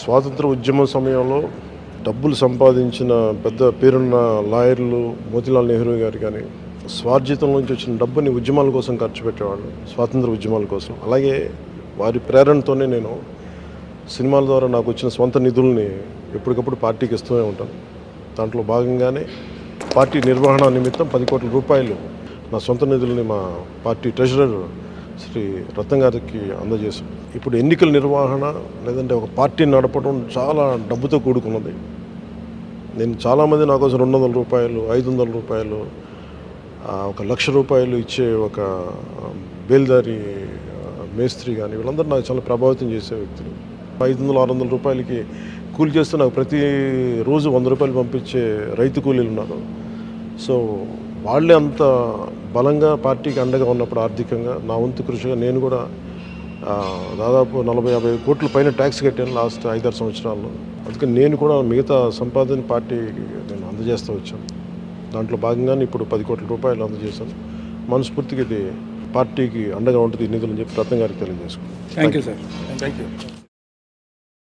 స్వాతంత్ర ఉద్యమం సమయంలో డబ్బులు సంపాదించిన పెద్ద పేరున్న లాయర్లు మోతీలాల్ నెహ్రూ గారు కానీ స్వార్జితం నుంచి వచ్చిన డబ్బుని ఉద్యమాల కోసం ఖర్చు పెట్టేవాళ్ళు, స్వాతంత్ర ఉద్యమాల కోసం. అలాగే వారి ప్రేరణతోనే నేను సినిమాల ద్వారా నాకు వచ్చిన స్వంత నిధుల్ని ఎప్పటికప్పుడు పార్టీకి ఇస్తూనే ఉంటాను. దాంట్లో భాగంగానే పార్టీ నిర్వహణ నిమిత్తం 10 కోట్ల రూపాయలు నా సొంత నిధుల్ని మా పార్టీ ట్రెజరర్ శ్రీ రత్నం గారికి అందజేశాం. ఇప్పుడు ఎన్నికల నిర్వహణ లేదంటే ఒక పార్టీని నడపడం చాలా డబ్బుతో కూడుకున్నది. నేను చాలామంది నా కోసం 200 రూపాయలు, 500 రూపాయలు, 1 లక్ష రూపాయలు ఇచ్చే ఒక బేల్దారి మేస్త్రి కానీ వీళ్ళందరూ నాకు చాలా ప్రభావితం చేసే వ్యక్తులు. 500-600 రూపాయలకి కూలి చేస్తే నాకు ప్రతిరోజు 100 రూపాయలు పంపించే రైతు కూలీలు ఉన్నారు. సో వాళ్ళే అంత బలంగా పార్టీకి అండగా ఉన్నప్పుడు ఆర్థికంగా నా వంతు కృషిగా నేను కూడా దాదాపు 40-50 కోట్ల పైన ట్యాక్స్ కట్టాను లాస్ట్ 5-6 సంవత్సరాల్లో. అందుకని నేను కూడా మిగతా సంపాదన పార్టీకి నేను అందజేస్తూ వచ్చాను. దాంట్లో భాగంగానే ఇప్పుడు 10 కోట్ల రూపాయలు అందజేశాను. మనస్ఫూర్తిగా ఇది పార్టీకి అండగా ఉంటుంది ఈ నిధులు అని చెప్పి రత్నం గారికి తెలియజేసుకున్నాను. Thank you sir. Thank you.